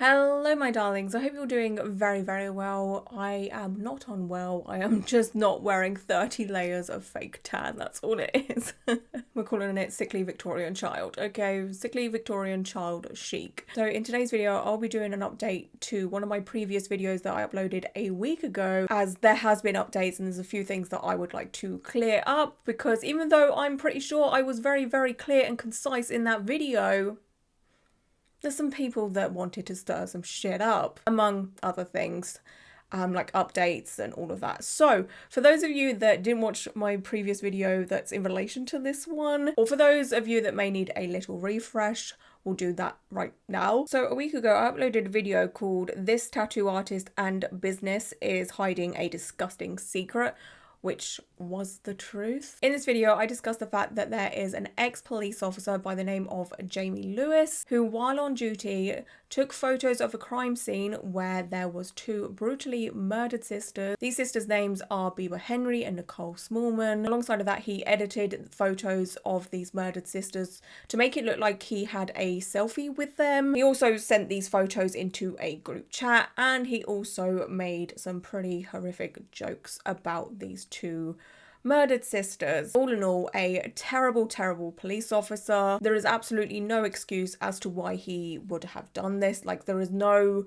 Hello my darlings, I hope you're doing very well. I am not unwell, I am just not wearing 30 layers of fake tan, that's all it is. We're calling it sickly Victorian child, okay? Sickly Victorian child chic. So in today's video, I'll be doing an update to one of my previous videos that I uploaded a week ago, as there has been updates and there's a few things that I would like to clear up, because even though I'm pretty sure I was very clear and concise in that video, there's some people that wanted to stir some shit up, among other things, like updates and all of that. So for those of you that didn't watch my previous video that's in relation to this one, or for those of you that may need a little refresh, we'll do that right now. So a week ago, I uploaded a video called "This Tattoo Artist and Business is Hiding a Disgusting Secret," which was the truth. In this video, I discussed the fact that there is an ex-police officer by the name of Jamie Lewis, who while on duty took photos of a crime scene where there was two brutally murdered sisters. These sisters' names are Bibaa Henry and Nicole Smallman. Alongside of that, he edited photos of these murdered sisters to make it look like he had a selfie with them. He also sent these photos into a group chat, and he also made some pretty horrific jokes about these two murdered sisters. All in all, a terrible police officer. There is absolutely no excuse as to why he would have done this. Like, there is no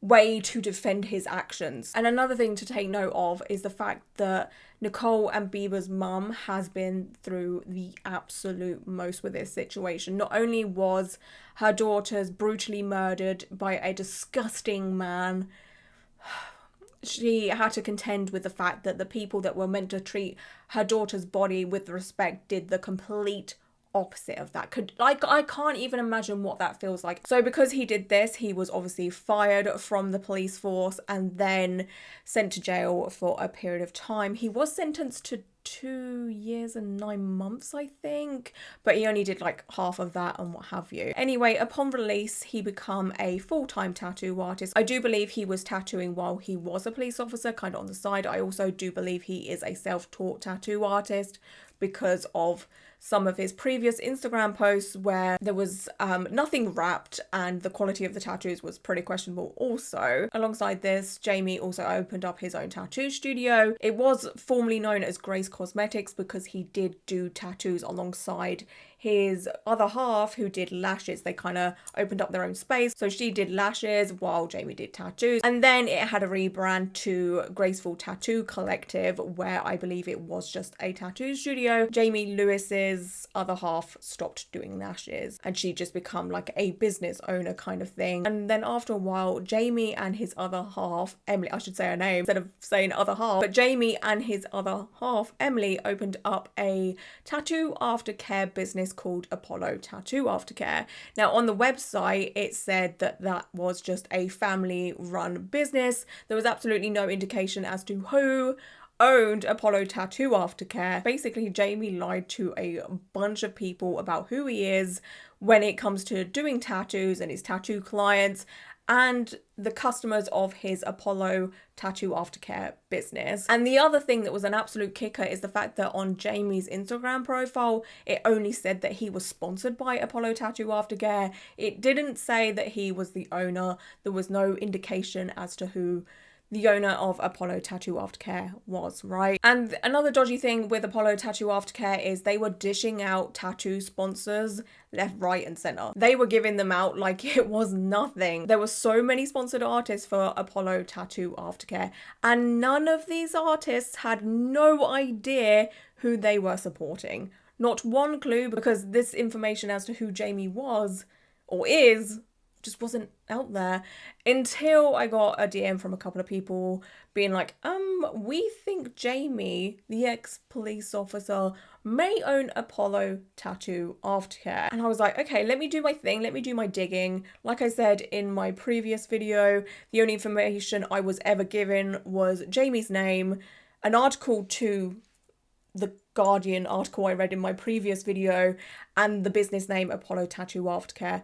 way to defend his actions. And another thing to take note of is the fact that Nicole and Bibaa's mum has been through the absolute most with this situation. Not only was her daughters brutally murdered by a disgusting man, she had to contend with the fact that the people that were meant to treat her daughter's body with respect did the complete opposite of that. I can't even imagine what that feels like. So because he did this, he was obviously fired from the police force and then sent to jail for a period of time. He was sentenced to 2 years and 9 months, I think, but he only did like half of that and what have you. Anyway, upon release, he became a full-time tattoo artist. I do believe he was tattooing while he was a police officer, kind of on the side. I also do believe he is a self-taught tattoo artist because of some of his previous Instagram posts where there was nothing wrapped and the quality of the tattoos was pretty questionable also. Alongside this, Jamie also opened up his own tattoo studio. It was formerly known as Grace Cosmetics because he did do tattoos alongside his other half who did lashes. They kind of opened up their own space. So she did lashes while Jamie did tattoos. And then it had a rebrand to Graceful Tattoo Collective, where I believe it was just a tattoo studio. Jamie Lewis's other half stopped doing lashes and she just become like a business owner kind of thing. And then after a while, Jamie and his other half, Emily, I should say her name instead of saying other half, but Jamie and his other half, Emily, opened up a tattoo aftercare business called Apollo Tattoo Aftercare. Now on the website it said that that was just a family run business. There was absolutely no indication as to who owned Apollo Tattoo Aftercare. Basically, Jamie lied to a bunch of people about who he is when it comes to doing tattoos and his tattoo clients and the customers of his Apollo Tattoo Aftercare business. And the other thing that was an absolute kicker is the fact that on Jamie's Instagram profile, it only said that he was sponsored by Apollo Tattoo Aftercare. It didn't say that he was the owner. There was no indication as to who the owner of Apollo Tattoo Aftercare was, right? And another dodgy thing with Apollo Tattoo Aftercare is they were dishing out tattoo sponsors left, right and center. They were giving them out like it was nothing. There were so many sponsored artists for Apollo Tattoo Aftercare and none of these artists had no idea who they were supporting. Not one clue, because this information as to who Jamie was or is just wasn't out there until I got a DM from a couple of people being like, we think Jamie, the ex-police officer, may own Apollo Tattoo Aftercare. And I was like, okay, let me do my thing, let me do my digging. Like I said in my previous video, the only information I was ever given was Jamie's name, an article to the Guardian article I read in my previous video, and the business name Apollo Tattoo Aftercare.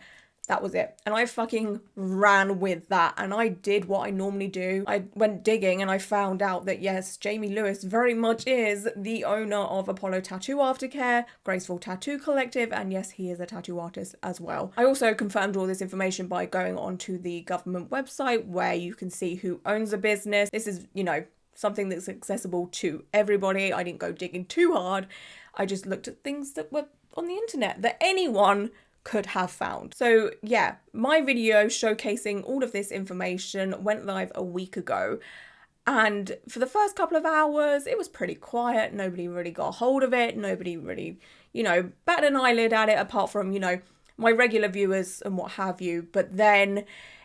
That was it. And I fucking ran with that. And I did what I normally do. I went digging and I found out that yes, Jamie Lewis very much is the owner of Apollo Tattoo Aftercare, Graceful Tattoo Collective, and yes, he is a tattoo artist as well. I also confirmed all this information by going onto the government website where you can see who owns the business. This is, you know, something that's accessible to everybody. I didn't go digging too hard. I just looked at things that were on the internet that anyone could have found. So yeah, my video showcasing all of this information went live a week ago. And for the first couple of hours, it was pretty quiet. Nobody really got hold of it. Nobody really, you know, batted an eyelid at it apart from, you know, my regular viewers and what have you. But then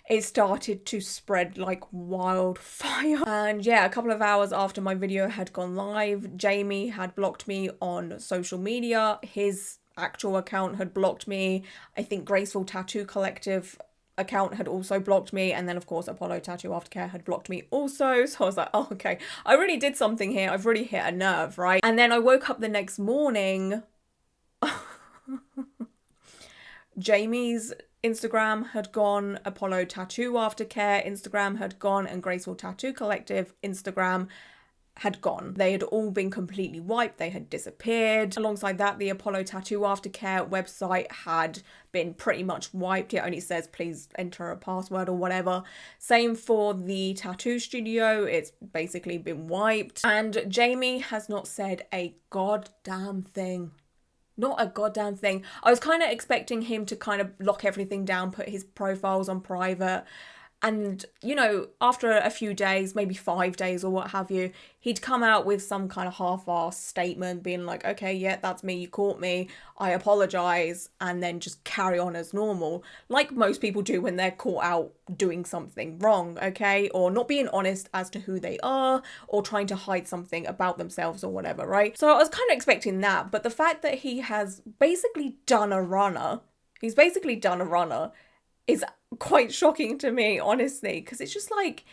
it started to spread like wildfire. And yeah, a couple of hours after my video had gone live, Jamie had blocked me on social media. His actual account had blocked me. I think Graceful Tattoo Collective account had also blocked me, and then of course Apollo Tattoo Aftercare had blocked me also. So I was like, oh, okay, I really did something here. I've really hit a nerve, right? And then I woke up the next morning. Jamie's Instagram had gone, Apollo Tattoo Aftercare Instagram had gone, and Graceful Tattoo Collective Instagram had gone. They had all been completely wiped. They had disappeared. Alongside that, the Apollo Tattoo Aftercare website had been pretty much wiped. It only says please enter a password or whatever. Same for the tattoo studio. It's basically been wiped. And Jamie has not said a goddamn thing. Not a goddamn thing. I was kind of expecting him to kind of lock everything down, put his profiles on private. And, you know, after a few days, maybe 5 days or what have you, he'd come out with some kind of half-assed statement being like, okay, yeah, that's me, you caught me, I apologise, and then just carry on as normal, like most people do when they're caught out doing something wrong, okay? Or not being honest as to who they are, or trying to hide something about themselves or whatever, right? So I was kind of expecting that, but the fact that he has basically done a runner, is quite shocking to me, honestly, because it's just like,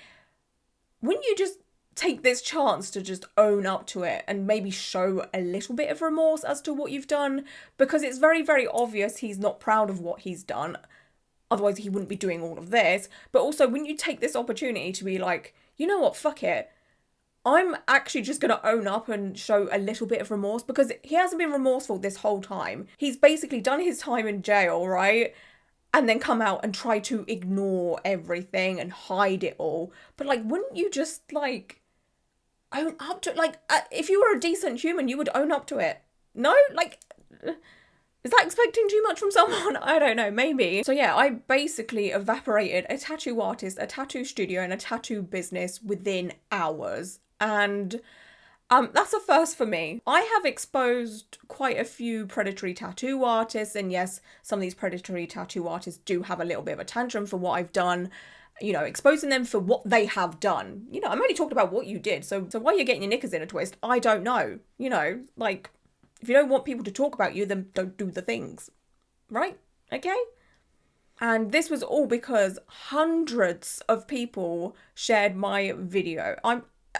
wouldn't you just take this chance to just own up to it and maybe show a little bit of remorse as to what you've done? Because it's very, very obvious he's not proud of what he's done. Otherwise, he wouldn't be doing all of this. But also, wouldn't you take this opportunity to be like, you know what, fuck it. I'm actually just going to own up and show a little bit of remorse, because he hasn't been remorseful this whole time. He's basically done his time in jail, right? And then come out and try to ignore everything and hide it all. But like, wouldn't you just like own up to it? Like, if you were a decent human, you would own up to it. No? Like, is that expecting too much from someone? I don't know, maybe. So yeah, I basically evaporated a tattoo artist, a tattoo studio, and a tattoo business within hours. And that's a first for me. I have exposed quite a few predatory tattoo artists, and yes, some of these predatory tattoo artists do have a little bit of a tantrum for what I've done, you know, exposing them for what they have done. You know, I'm only talking about what you did, so why you're getting your knickers in a twist, I don't know. You know, like, if you don't want people to talk about you, then don't do the things, right? Okay? And this was all because hundreds of people shared my video.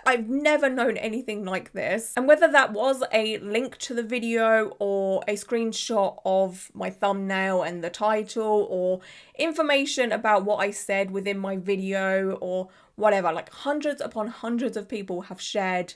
I've never known anything like this. And whether that was a link to the video or a screenshot of my thumbnail and the title, or information about what I said within my video or whatever, like hundreds upon hundreds of people have shared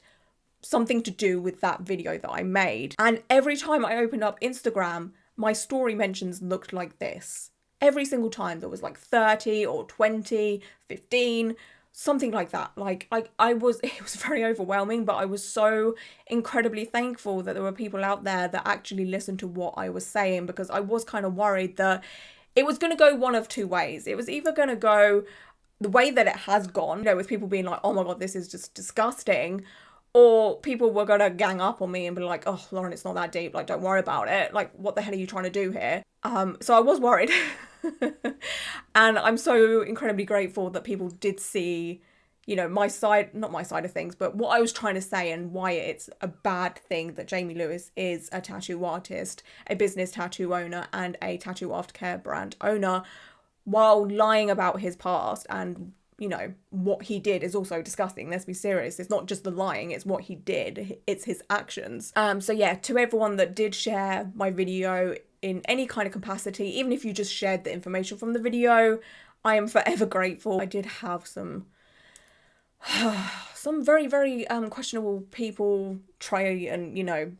something to do with that video that I made. And every time I opened up Instagram, my story mentions looked like this. Every single time there was like 30 or 20, 15, something like that. Like it was very overwhelming, but I was so incredibly thankful that there were people out there that actually listened to what I was saying, because I was kind of worried that it was going to go one of two ways. It was either going to go the way that it has gone, you know, with people being like, oh my God, this is just disgusting. Or people were going to gang up on me and be like, oh, Lauren, it's not that deep. Like, don't worry about it. Like, what the hell are you trying to do here? So I was worried. And I'm so incredibly grateful that people did see, you know, my side, not my side of things, but what I was trying to say and why it's a bad thing that Jamie Lewis is a tattoo artist, a business tattoo owner, and a tattoo aftercare brand owner, while lying about his past. And you know, what he did is also disgusting. Let's be serious. It's not just the lying, it's what he did. It's his actions. So yeah, to everyone that did share my video, in any kind of capacity, even if you just shared the information from the video, I am forever grateful. I did have some very, very questionable people try and, you know,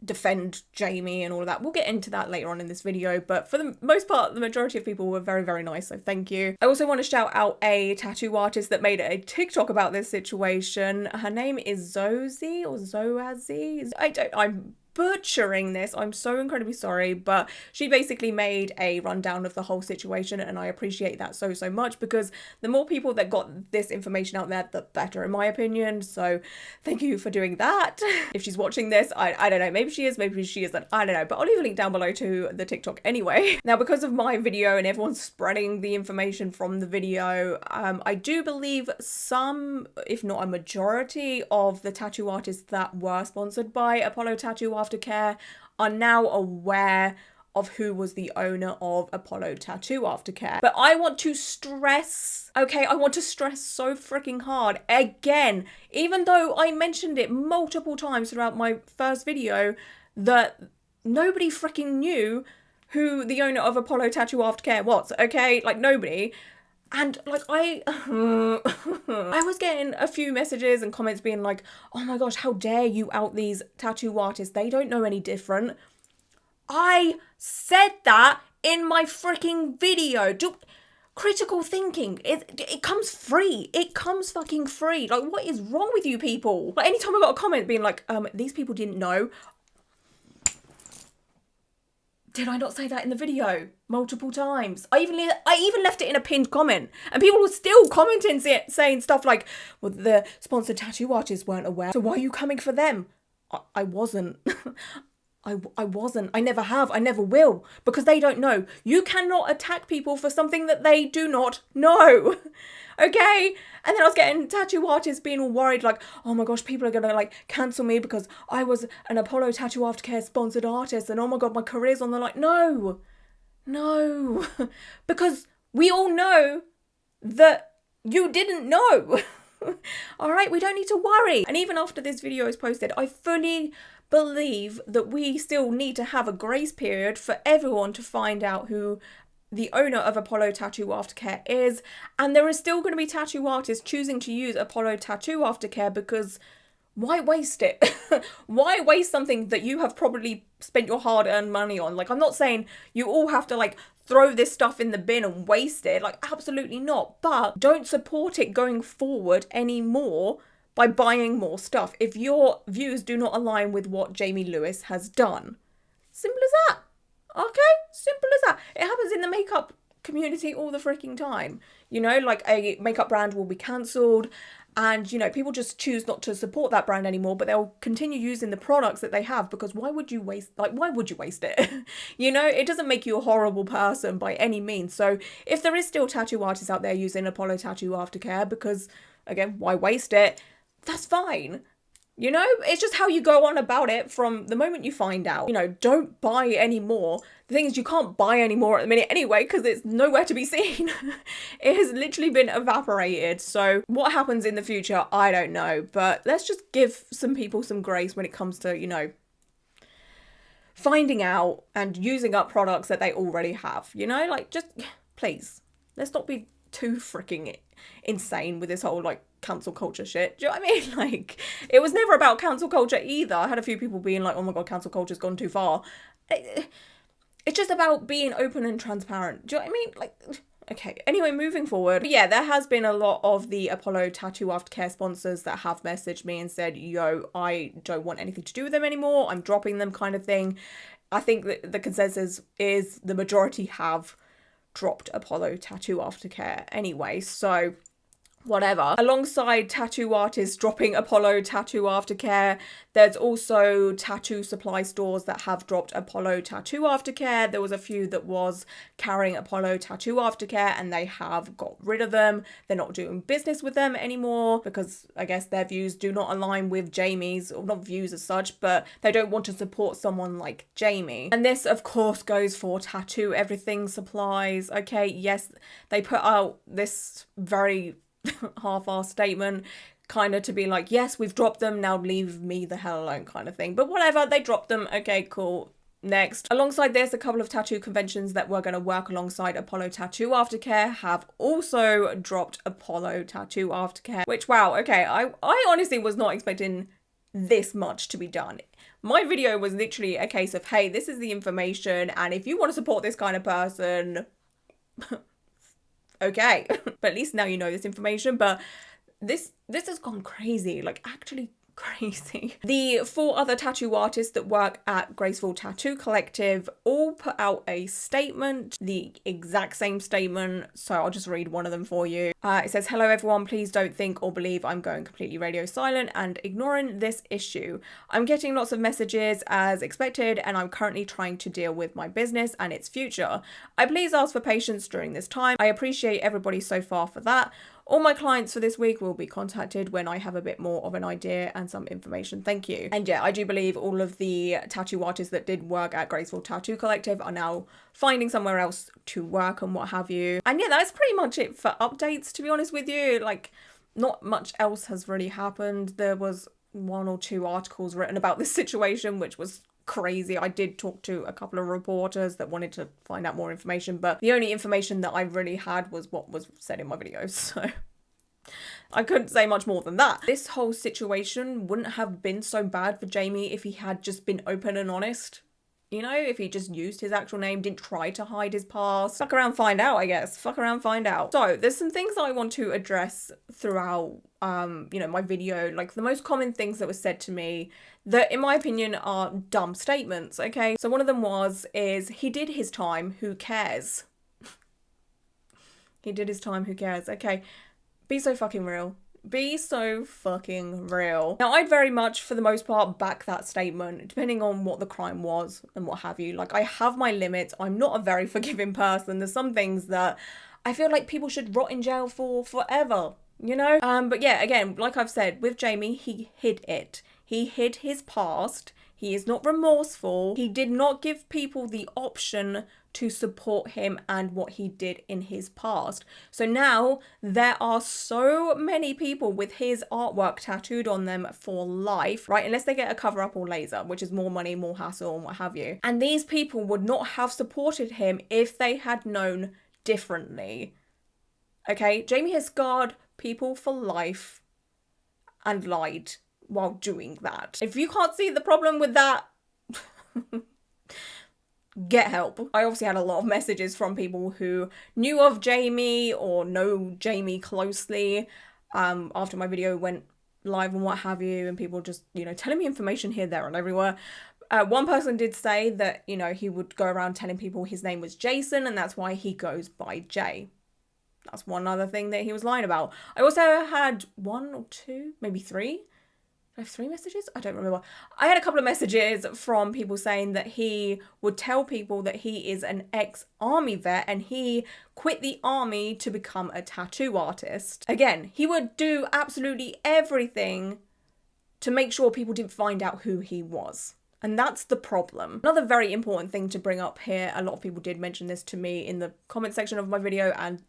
defend Jamie and all of that. We'll get into that later on in this video, but for the most part, the majority of people were very, very nice, so thank you. I also want to shout out a tattoo artist that made a TikTok about this situation. Her name is Zozie or Zoazi. I'm butchering this, I'm so incredibly sorry, but she basically made a rundown of the whole situation, and I appreciate that so much, because the more people that got this information out there, the better, in my opinion. So thank you for doing that. If she's watching this, I don't know, maybe she is, maybe she isn't, I don't know, but I'll leave a link down below to the TikTok anyway. Now, because of my video and everyone spreading the information from the video, I do believe some, if not a majority, of the tattoo artists that were sponsored by Apollo Tattoo Aftercare are now aware of who was the owner of Apollo Tattoo Aftercare. But I want to stress, okay, I want to stress so freaking hard again, even though I mentioned it multiple times throughout my first video, that nobody freaking knew who the owner of Apollo Tattoo Aftercare was, okay? Like, nobody. And like I was getting a few messages and comments being like, oh my gosh, how dare you out these tattoo artists? They don't know any different. I said that in my freaking video. Critical thinking, it comes free. It comes fucking free. Like, what is wrong with you people? Like, anytime I got a comment being like, these people didn't know. Did I not say that in the video multiple times? I even left it in a pinned comment, and people were still commenting saying stuff like, well, the sponsored tattoo artists weren't aware, so why are you coming for them? I wasn't. I wasn't. I never have. I never will, because they don't know. You cannot attack people for something that they do not know. Okay? And then I was getting tattoo artists being all worried, like, oh my gosh, people are gonna like cancel me because I was an Apollo Tattoo Aftercare sponsored artist, and oh my god, my career's on the line. No, because we all know that you didn't know. All right, we don't need to worry. And even after this video is posted, I fully believe that we still need to have a grace period for everyone to find out who the owner of Apollo Tattoo Aftercare is, and there are still going to be tattoo artists choosing to use Apollo Tattoo Aftercare, because why waste it? Why waste something that you have probably spent your hard-earned money on? Like, I'm not saying you all have to like throw this stuff in the bin and waste it, like, absolutely not, but don't support it going forward anymore by buying more stuff if your views do not align with what Jamie Lewis has done. Simple as that. Okay, simple as that. It happens in the makeup community all the freaking time. You know, like, a makeup brand will be cancelled, and, you know, people just choose not to support that brand anymore, but they'll continue using the products that they have, because why would you waste it? You know, it doesn't make you a horrible person by any means. So if there is still tattoo artists out there using Apollo Tattoo Aftercare, because, again, why waste it? That's fine. You know, it's just how you go on about it from the moment you find out. You know, don't buy any more. The thing is, you can't buy any more at the minute anyway, because it's nowhere to be seen. It has literally been evaporated. So what happens in the future, I don't know. But let's just give some people some grace when it comes to, you know, finding out and using up products that they already have. You know, like, just please, let's not be too freaking insane with this whole like cancel culture shit. Do you know what I mean? Like, it was never about cancel culture either. I had a few people being like, oh my god, cancel culture's gone too far. It's just about being open and transparent. Do you know what I mean? Like, okay, anyway, moving forward. But yeah, there has been a lot of the Apollo Tattoo Aftercare sponsors that have messaged me and said, yo, I don't want anything to do with them anymore, I'm dropping them, kind of thing. I think that the consensus is the majority have dropped Apollo Tattoo Aftercare anyway, so whatever. Alongside tattoo artists dropping Apollo Tattoo Aftercare, there's also tattoo supply stores that have dropped Apollo Tattoo Aftercare. There was a few that was carrying Apollo Tattoo Aftercare, and they have got rid of them. They're not doing business with them anymore because I guess their views do not align with Jamie's, or not views as such, but they don't want to support someone like Jamie. And this, of course, goes for Tattoo Everything supplies. Okay, yes, they put out this very half-assed statement, kind of to be like, yes, we've dropped them, now leave me the hell alone, kind of thing. But whatever, they dropped them, okay, cool, Next. Alongside this, a couple of tattoo conventions that were going to work alongside Apollo Tattoo Aftercare have also dropped Apollo Tattoo Aftercare, which, wow, okay, I honestly was not expecting this much to be done. My video was literally a case of, hey, this is the information, and if you want to support this kind of person, okay. But at least now you know this information. But this has gone crazy, like actually crazy. The 4 other tattoo artists that work at Graceful Tattoo Collective all put out a statement, the exact same statement, so I'll just read one of them for you. It says, "Hello everyone, please don't think or believe I'm going completely radio silent and ignoring this issue. I'm getting lots of messages as expected, and I'm currently trying to deal with my business and its future. I please ask for patience during this time. I appreciate everybody so far for that. All my clients for this week will be contacted when I have a bit more of an idea and some information. Thank you." And yeah, I do believe all of the tattoo artists that did work at Graceful Tattoo Collective are now finding somewhere else to work and what have you. And yeah, that's pretty much it for updates, to be honest with you. Like, not much else has really happened. There was 1 or 2 articles written about this situation, which was crazy. I did talk to a couple of reporters that wanted to find out more information, but the only information that I really had was what was said in my videos, so I couldn't say much more than that. This whole situation wouldn't have been so bad for Jamie if he had just been open and honest. You know, if he just used his actual name, didn't try to hide his past. Fuck around, find out, I guess. Fuck around, find out. So there's some things that I want to address throughout, you know, my video. Like, the most common things that were said to me that, in my opinion, are dumb statements, okay? So one of them is, he did his time, who cares? He did his time, who cares? Okay, be so fucking real. Be so fucking real. Now, I'd very much, for the most part, back that statement, depending on what the crime was and what have you. Like, I have my limits. I'm not a very forgiving person. There's some things that I feel like people should rot in jail for forever, you know? But yeah, again, like I've said, with Jamie, he hid it. He hid his past. He is not remorseful. He did not give people the option to support him and what he did in his past. So now there are so many people with his artwork tattooed on them for life, right? Unless they get a cover up or laser, which is more money, more hassle and what have you. And these people would not have supported him if they had known differently. Okay, Jamie has scarred people for life and lied while doing that. If you can't see the problem with that, get help. I obviously had a lot of messages from people who knew of Jamie or know Jamie closely after my video went live and what have you, and people just, you know, telling me information here, there and everywhere. One person did say that, you know, he would go around telling people his name was Jason and that's why he goes by Jay. That's one other thing that he was lying about. I also had 1 or 2, maybe 3. I have 3 messages? I don't remember. I had a couple of messages from people saying that he would tell people that he is an ex-army vet and he quit the army to become a tattoo artist. Again, he would do absolutely everything to make sure people didn't find out who he was. And that's the problem. Another very important thing to bring up here, a lot of people did mention this to me in the comment section of my video and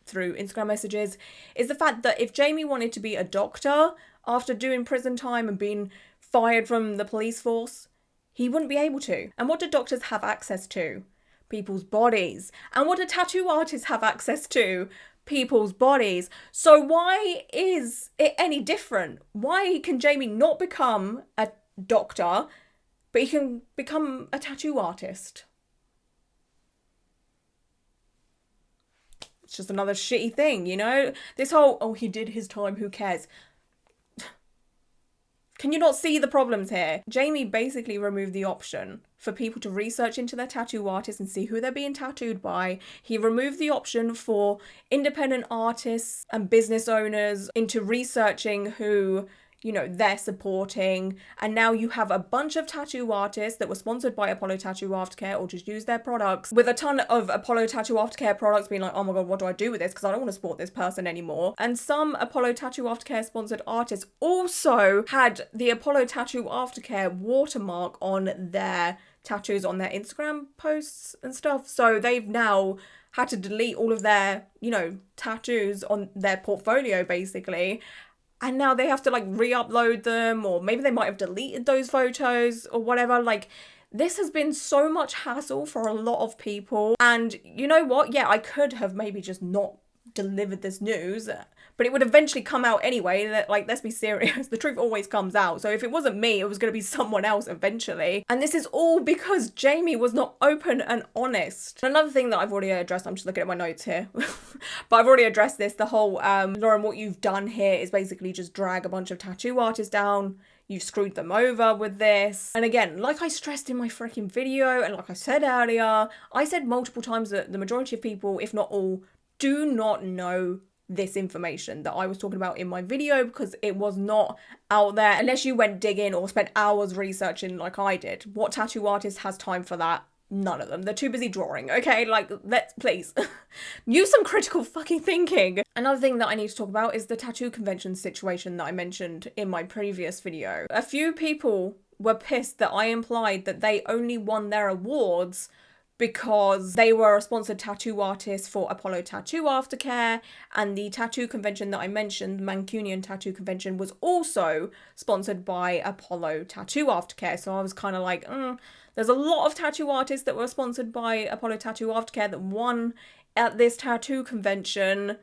through Instagram messages, is the fact that if Jamie wanted to be a doctor after doing prison time and being fired from the police force, he wouldn't be able to. And what do doctors have access to? People's bodies. And what do tattoo artists have access to? People's bodies. So why is it any different? Why can Jamie not become a doctor, but he can become a tattoo artist? It's just another shitty thing, you know? This whole, oh, he did his time, who cares? Can you not see the problems here? Jamie basically removed the option for people to research into their tattoo artists and see who they're being tattooed by. He removed the option for independent artists and business owners into researching who, you know, they're supporting. And now you have a bunch of tattoo artists that were sponsored by Apollo Tattoo Aftercare or just use their products, with a ton of Apollo Tattoo Aftercare products being like, oh my god, what do I do with this? Because I don't want to support this person anymore. And some Apollo Tattoo Aftercare sponsored artists also had the Apollo Tattoo Aftercare watermark on their tattoos on their Instagram posts and stuff. So they've now had to delete all of their, you know, tattoos on their portfolio basically. And now they have to like re-upload them, or maybe they might have deleted those photos or whatever. Like, This has been so much hassle for a lot of people. And you know what? Yeah, I could have maybe just not delivered this news, but it would eventually come out anyway. Like, let's be serious, the truth always comes out. So if it wasn't me, it was going to be someone else eventually. And this is all because Jamie was not open and honest. Another thing that I've already addressed, I'm just looking at my notes here, but I've already addressed this, the whole Lauren, what you've done here is basically just drag a bunch of tattoo artists down. You've screwed them over with this. And again, like I stressed in my freaking video, and like I said earlier, I said multiple times that the majority of people, if not all, do not know this information that I was talking about in my video, because it was not out there unless you went digging or spent hours researching like I did. What tattoo artist has time for that? None of them. They're too busy drawing, okay? Like, let's please use some critical fucking thinking. Another thing that I need to talk about is the tattoo convention situation that I mentioned in my previous video. A few people were pissed that I implied that they only won their awards because they were a sponsored tattoo artist for Apollo Tattoo Aftercare, and the tattoo convention that I mentioned, the Mancunian Tattoo Convention, was also sponsored by Apollo Tattoo Aftercare. So I was kind of like, there's a lot of tattoo artists that were sponsored by Apollo Tattoo Aftercare that won at this tattoo convention.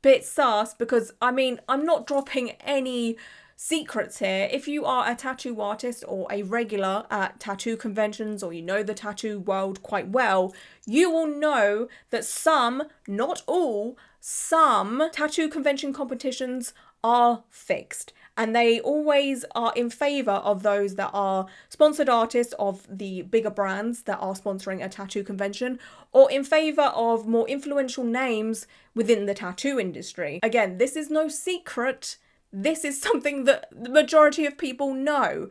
Bit sus, because I mean, I'm not dropping any secrets here. If you are a tattoo artist or a regular at tattoo conventions, or you know the tattoo world quite well, you will know that some, not all, some tattoo convention competitions are fixed. And they always are in favour of those that are sponsored artists of the bigger brands that are sponsoring a tattoo convention, or in favour of more influential names within the tattoo industry. Again, this is no secret. This is something that the majority of people know.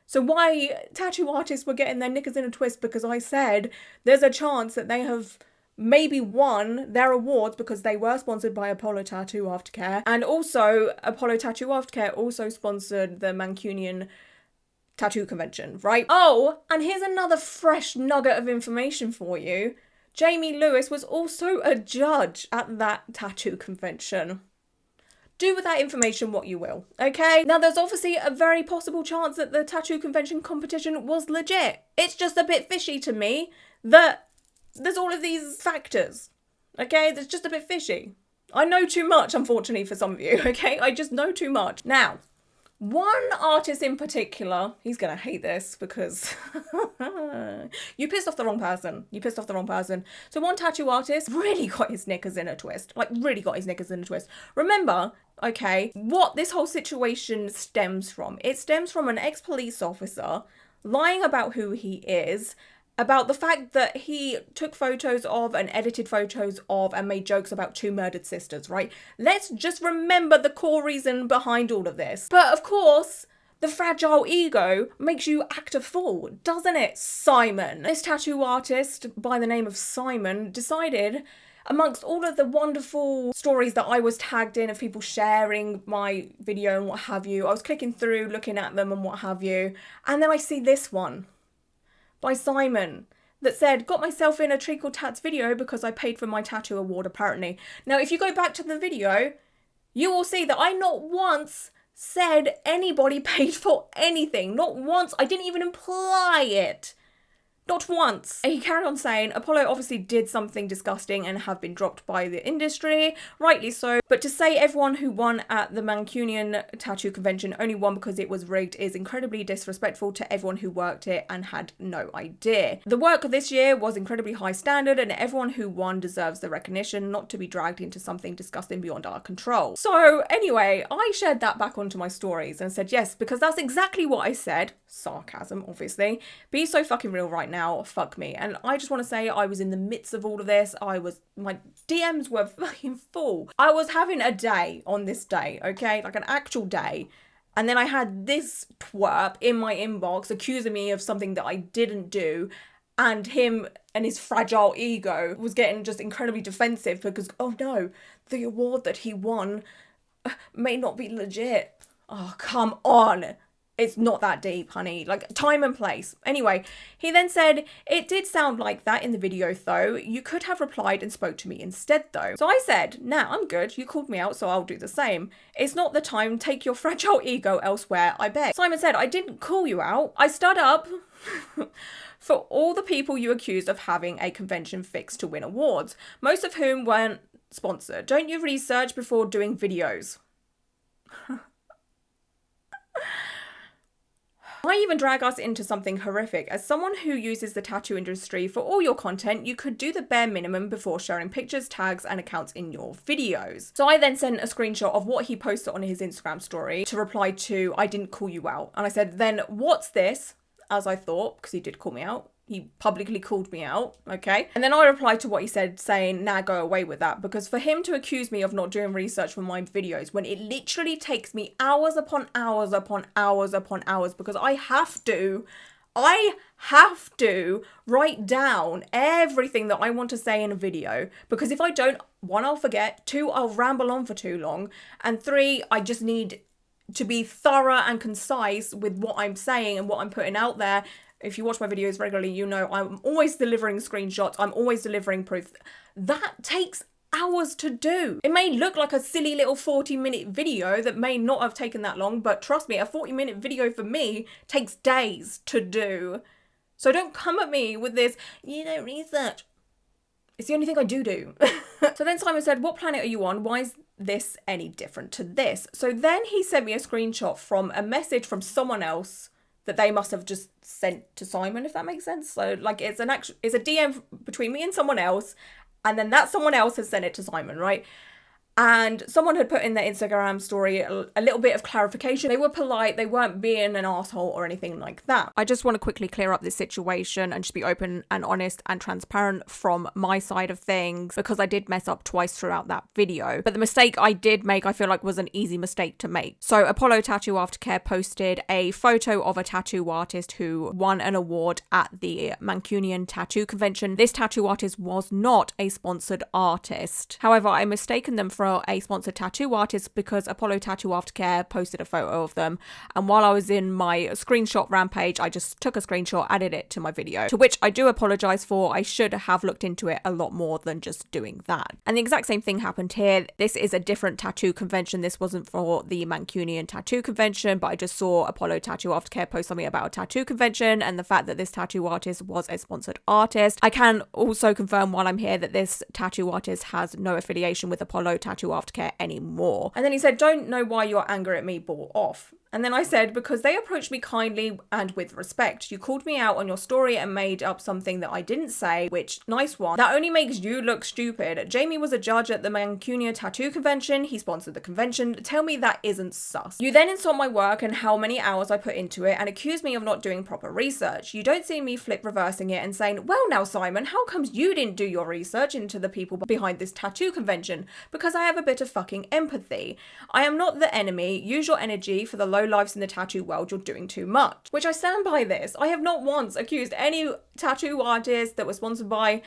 So why tattoo artists were getting their knickers in a twist because I said there's a chance that they have maybe won their awards because they were sponsored by Apollo Tattoo Aftercare. And also, Apollo Tattoo Aftercare also sponsored the Mancunian Tattoo Convention, right? Oh, and here's another fresh nugget of information for you. Jamie Lewis was also a judge at that tattoo convention. Do with that information what you will, okay? Now, there's obviously a very possible chance that the tattoo convention competition was legit. It's just a bit fishy to me that there's all of these factors, okay? There's just a bit fishy. I know too much, unfortunately, for some of you, okay? I just know too much. Now, one artist in particular, he's gonna hate this because you pissed off the wrong person. You pissed off the wrong person. So one tattoo artist really got his knickers in a twist. Like, really got his knickers in a twist. Remember, okay, what this whole situation stems from. It stems from an ex-police officer lying about who he is, about the fact that he took photos of and edited photos of and made jokes about two murdered sisters, right? Let's just remember the core reason behind all of this. But of course, the fragile ego makes you act a fool, doesn't it, Simon? This tattoo artist by the name of Simon decided, amongst all of the wonderful stories that I was tagged in of people sharing my video and what have you, I was clicking through, looking at them and what have you, and then I see this one by Simon that said, got myself in a treacletatts video because I paid for my tattoo award, apparently. Now, if you go back to the video, you will see that I not once said anybody paid for anything. Not once. I didn't even imply it. Not once. And he carried on saying, Apollo obviously did something disgusting and have been dropped by the industry, rightly so. But to say everyone who won at the Mancunian Tattoo Convention only won because it was rigged is incredibly disrespectful to everyone who worked it and had no idea. The work this year was incredibly high standard and everyone who won deserves the recognition, not to be dragged into something disgusting beyond our control. So anyway, I shared that back onto my stories and said, yes, because that's exactly what I said. Sarcasm, obviously. Be so fucking real right now, fuck me. And I just want to say I was in the midst of all of this. My DMs were fucking full. I was having a day on this day, okay? Like an actual day. And then I had this twerp in my inbox accusing me of something that I didn't do. And him and his fragile ego was getting just incredibly defensive because, oh no, the award that he won may not be legit. Oh, come on. It's not that deep, honey. Like, time and place. Anyway, he then said, it did sound like that in the video, though. You could have replied and spoke to me instead, though. So I said, nah, I'm good. You called me out, so I'll do the same. It's not the time. Take your fragile ego elsewhere, I beg. Simon said, I didn't call you out. I stood up for all the people you accused of having a convention fixed to win awards, most of whom weren't sponsored. Don't you research before doing videos? Why even drag us into something horrific? As someone who uses the tattoo industry for all your content, you could do the bare minimum before sharing pictures, tags, and accounts in your videos. So I then sent a screenshot of what he posted on his Instagram story to reply to, I didn't call you out. And I said, then what's this? As I thought, because he did call me out. He publicly called me out, okay? And then I replied to what he said saying, nah, go away with that. Because for him to accuse me of not doing research for my videos when it literally takes me hours upon hours upon hours upon hours, because I have to write down everything that I want to say in a video, because if I don't, one, I'll forget, two, I'll ramble on for too long, and three, I just need to be thorough and concise with what I'm saying and what I'm putting out there. If you watch my videos regularly, you know I'm always delivering screenshots. I'm always delivering proof. That takes hours to do. It may look like a silly little 40-minute video that may not have taken that long, but trust me, a 40-minute video for me takes days to do. So don't come at me with this, you don't research. It's the only thing I do. So then Simon said, what planet are you on? Why is this any different to this? So then he sent me a screenshot from a message from someone else that they must have just sent to Simon, if that makes sense. So like it's a DM between me and someone else, and then that someone else has sent it to Simon, right? And someone had put in their Instagram story a little bit of clarification. They were polite, they weren't being an asshole or anything like that. I just want to quickly clear up this situation and just be open and honest and transparent from my side of things, because I did mess up twice throughout that video. But the mistake I did make, I feel like, was an easy mistake to make. So Apollo Tattoo Aftercare posted a photo of a tattoo artist who won an award at the Mancunian Tattoo Convention. This tattoo artist was not a sponsored artist. However, I mistaken them for a sponsored tattoo artist because Apollo Tattoo Aftercare posted a photo of them, and while I was in my screenshot rampage, I just took a screenshot, added it to my video, to which I do apologize for. I should have looked into it a lot more than just doing that. And the exact same thing happened here. This is a different tattoo convention. This wasn't for the Mancunian Tattoo Convention, but I just saw Apollo Tattoo Aftercare post something about a tattoo convention, and the fact that this tattoo artist was a sponsored artist. I can also confirm while I'm here that this tattoo artist has no affiliation with Apollo Tattoo Aftercare anymore. And then he said, don't know why your anger at me bore off. And then I said, because they approached me kindly and with respect. You called me out on your story and made up something that I didn't say, which, nice one. That only makes you look stupid. Jamie was a judge at the Mancunian Tattoo Convention. He sponsored the convention. Tell me that isn't sus. You then insult my work and how many hours I put into it and accuse me of not doing proper research. You don't see me flip reversing it and saying, well now Simon, how comes you didn't do your research into the people behind this tattoo convention? Because I have a bit of fucking empathy. I am not the enemy. Use your energy for the low lives in the tattoo world. You're doing too much. Which I stand by this. I have not once accused any tattoo artist that was sponsored by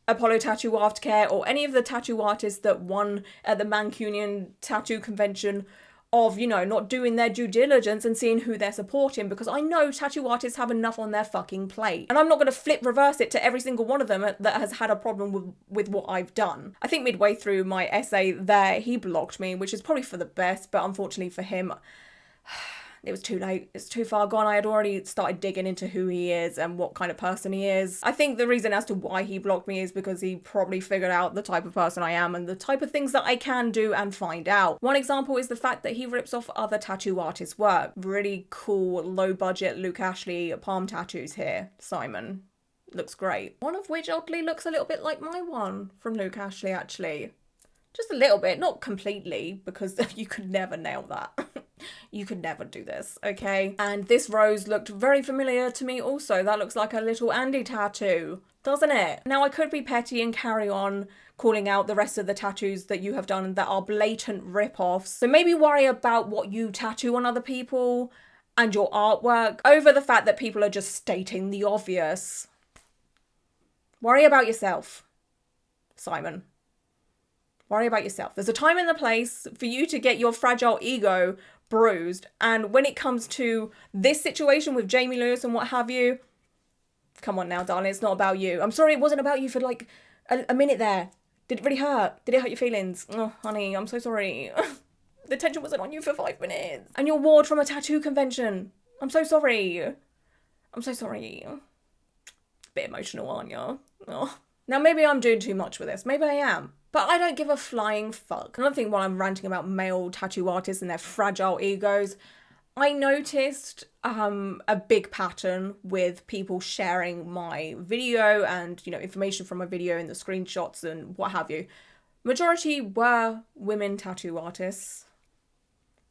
Apollo Tattoo Aftercare or any of the tattoo artists that won at the Mancunian Tattoo Convention of, you know, not doing their due diligence and seeing who they're supporting, because I know tattoo artists have enough on their fucking plate. And I'm not going to flip reverse it to every single one of them that has had a problem with what I've done. I think midway through my essay there, he blocked me, which is probably for the best, but unfortunately for him, it was too late. It's too far gone. I had already started digging into who he is and what kind of person he is. I think the reason as to why he blocked me is because he probably figured out the type of person I am and the type of things that I can do and find out. One example is the fact that he rips off other tattoo artists' work. Really cool, low budget Luke Ashley palm tattoos here, Simon. Looks great. One of which oddly looks a little bit like my one from Luke Ashley, actually. Just a little bit, not completely, because you could never nail that. You could never do this, okay? And this rose looked very familiar to me also. That looks like a little Andy tattoo, doesn't it? Now, I could be petty and carry on calling out the rest of the tattoos that you have done that are blatant rip-offs. So maybe worry about what you tattoo on other people and your artwork over the fact that people are just stating the obvious. Worry about yourself, Simon. Worry about yourself. There's a time and a place for you to get your fragile ego bruised. And when it comes to this situation with Jamie Lewis and what have you, come on now, darling, it's not about you. I'm sorry it wasn't about you for like a minute there. Did it really hurt? Did it hurt your feelings? Oh, honey, I'm so sorry. The tension wasn't on you for 5 minutes. And you're ward from a tattoo convention. I'm so sorry. I'm so sorry. Bit emotional, aren't you? Oh. Now, maybe I'm doing too much with this. Maybe I am. But I don't give a flying fuck. Another thing while I'm ranting about male tattoo artists and their fragile egos, I noticed a big pattern with people sharing my video and, you know, information from my video and the screenshots and what have you. Majority were women tattoo artists.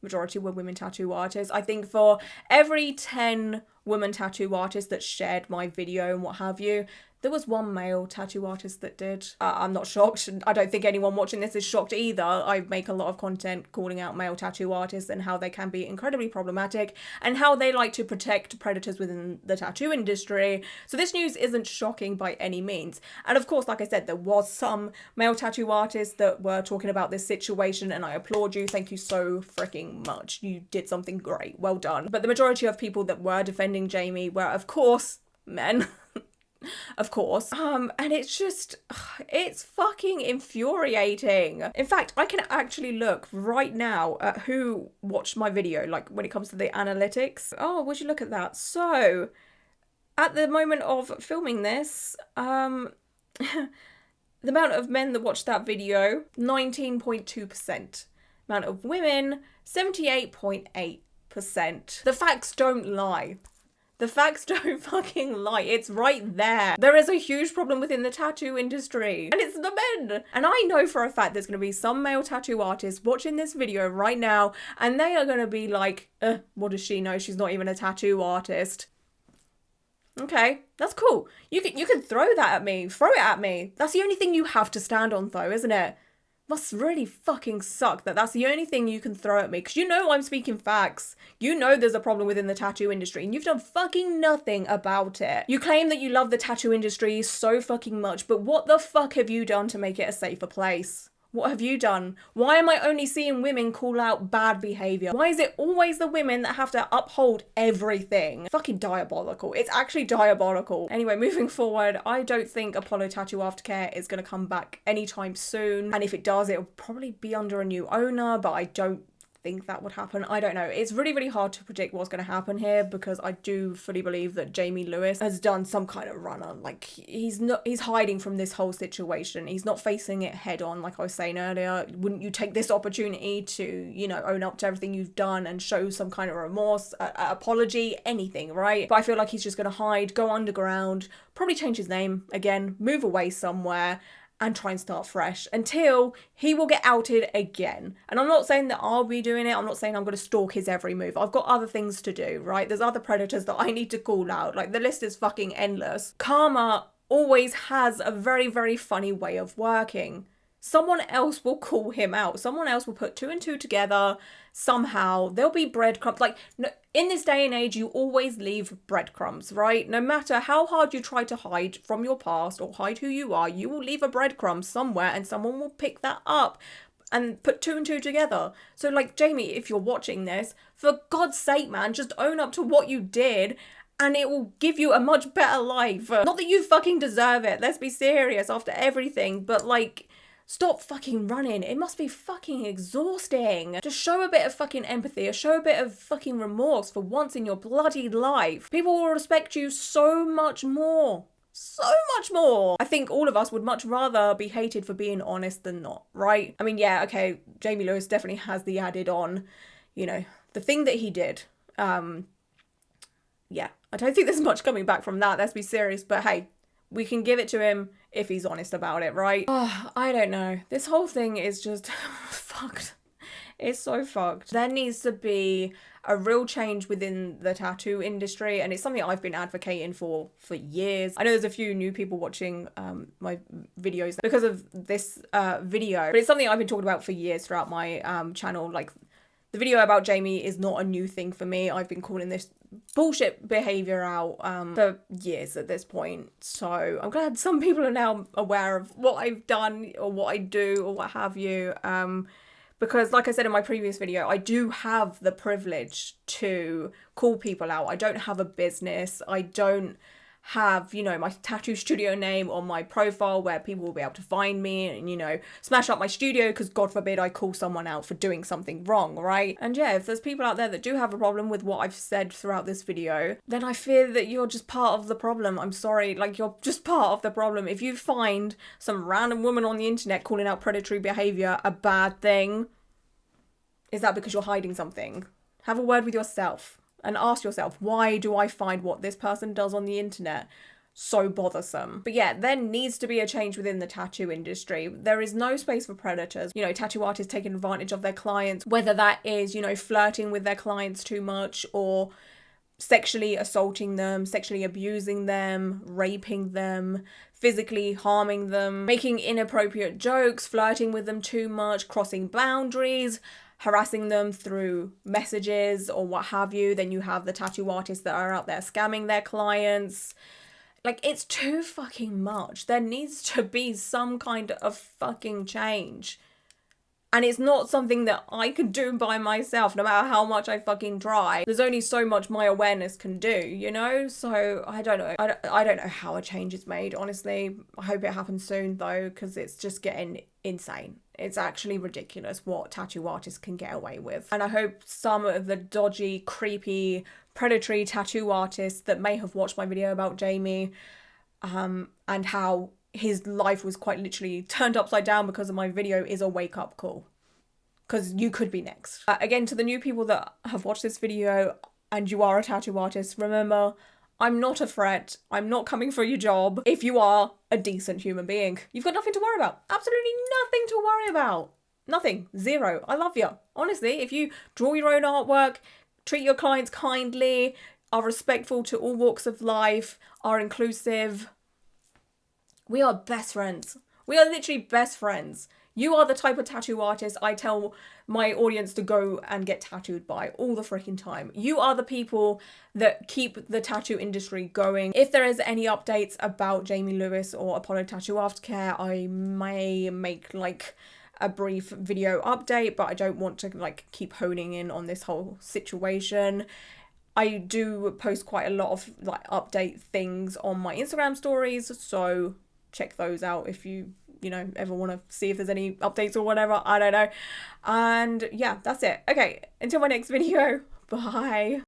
I think for every 10 women tattoo artists that shared my video and what have you, there was one male tattoo artist that did. I'm not shocked. I don't think anyone watching this is shocked either. I make a lot of content calling out male tattoo artists and how they can be incredibly problematic and how they like to protect predators within the tattoo industry. So this news isn't shocking by any means. And of course, like I said, there was some male tattoo artists that were talking about this situation, and I applaud you. Thank you so freaking much. You did something great. Well done. But the majority of people that were defending Jamie were, of course, men. Of course. And it's just, it's fucking infuriating. In fact, I can actually look right now at who watched my video, like when it comes to the analytics. Oh, would you look at that? So, at the moment of filming this, the amount of men that watched that video, 19.2%. Amount of women, 78.8%. The facts don't lie. The facts don't fucking lie. It's right there. There is a huge problem within the tattoo industry. And it's the men. And I know for a fact there's going to be some male tattoo artists watching this video right now, and they are going to be like, what does she know? She's not even a tattoo artist. Okay, that's cool. You can throw that at me. Throw it at me. That's the only thing you have to stand on though, isn't it? Must really fucking suck that that's the only thing you can throw at me, because you know I'm speaking facts. You know there's a problem within the tattoo industry and you've done fucking nothing about it. You claim that you love the tattoo industry so fucking much, but what the fuck have you done to make it a safer place? What have you done? Why am I only seeing women call out bad behaviour? Why is it always the women that have to uphold everything? Fucking diabolical. It's actually diabolical. Anyway, moving forward, I don't think Apollo Tattoo Aftercare is going to come back anytime soon. And if it does, it'll probably be under a new owner, but I don't think that would happen. I don't know. It's really, really hard to predict what's going to happen here, because I do fully believe that Jamie Lewis has done some kind of runner. Like, he's hiding from this whole situation. He's not facing it head on, like I was saying earlier. Wouldn't you take this opportunity to, you know, own up to everything you've done and show some kind of remorse, apology, anything, right? But I feel like he's just going to hide, go underground, probably change his name again, move away somewhere, and try and start fresh until he will get outed again. And I'm not saying that I'll be doing it. I'm not saying I'm going to stalk his every move. I've got other things to do, right? There's other predators that I need to call out. Like, the list is fucking endless. Karma always has a very, very funny way of working. Someone else will call him out. Someone else will put 2 and 2 together. Somehow there'll be breadcrumbs. Like, no, in this day and age, you always leave breadcrumbs, right? No matter how hard you try to hide from your past or hide who you are, you will leave a breadcrumb somewhere and someone will pick that up and put 2 and 2 together. So, like, Jamie, if you're watching this, for God's sake, man, just own up to what you did and it will give you a much better life. Not that you fucking deserve it. Let's be serious after everything, but like, stop fucking running. It must be fucking exhausting. Just show a bit of fucking empathy, or show a bit of fucking remorse for once in your bloody life. People will respect you so much more. So much more. I think all of us would much rather be hated for being honest than not, right? I mean, yeah, okay, Jamie Lewis definitely has the added on, you know, the thing that he did. Yeah, I don't think there's much coming back from that, let's be serious, but hey, we can give it to him if he's honest about it, right? Oh, I don't know. This whole thing is just fucked. It's so fucked. There needs to be a real change within the tattoo industry, and it's something I've been advocating for years. I know there's a few new people watching my videos because of this video, but it's something I've been talking about for years throughout my channel. Like, the video about Jamie is not a new thing for me. I've been calling this bullshit behavior out for years at this point. So I'm glad some people are now aware of what I've done or what I do or what have you. Because like I said in my previous video, I do have the privilege to call people out. I don't have a business. I don't have, you know, my tattoo studio name on my profile where people will be able to find me and, you know, smash up my studio because God forbid I call someone out for doing something wrong, right? And yeah, if there's people out there that do have a problem with what I've said throughout this video, then I fear that you're just part of the problem. I'm sorry, like, you're just part of the problem. If you find some random woman on the internet calling out predatory behavior a bad thing, is that because you're hiding something? Have a word with yourself. And ask yourself, why do I find what this person does on the internet so bothersome? But yeah, there needs to be a change within the tattoo industry. There is no space for predators. You know, tattoo artists taking advantage of their clients, whether that is, you know, flirting with their clients too much or sexually assaulting them, sexually abusing them, raping them, physically harming them, making inappropriate jokes, flirting with them too much, crossing boundaries, harassing them through messages or what have you. Then you have the tattoo artists that are out there scamming their clients. Like, it's too fucking much. There needs to be some kind of fucking change. And it's not something that I could do by myself, no matter how much I fucking try. There's only so much my awareness can do, you know? So, I don't know. I don't know how a change is made, honestly. I hope it happens soon, though, because it's just getting insane. It's actually ridiculous what tattoo artists can get away with. And I hope some of the dodgy, creepy, predatory tattoo artists that may have watched my video about Jamie, and how his life was quite literally turned upside down because of my video, is a wake-up call. Because you could be next. Again, to the new people that have watched this video and you are a tattoo artist, remember, I'm not a threat. I'm not coming for your job. If you are a decent human being, you've got nothing to worry about. Absolutely nothing to worry about. Nothing. Zero. I love you. Honestly, if you draw your own artwork, treat your clients kindly, are respectful to all walks of life, are inclusive, we are best friends. We are literally best friends. You are the type of tattoo artist I tell my audience to go and get tattooed by all the freaking time. You are the people that keep the tattoo industry going. If there is any updates about Jamie Lewis or Apollo Tattoo Aftercare, I may make like a brief video update, but I don't want to like keep honing in on this whole situation. I do post quite a lot of like update things on my Instagram stories, so check those out if you know, ever want to see if there's any updates or whatever. I don't know. And yeah, that's it. Okay, until my next video. Bye.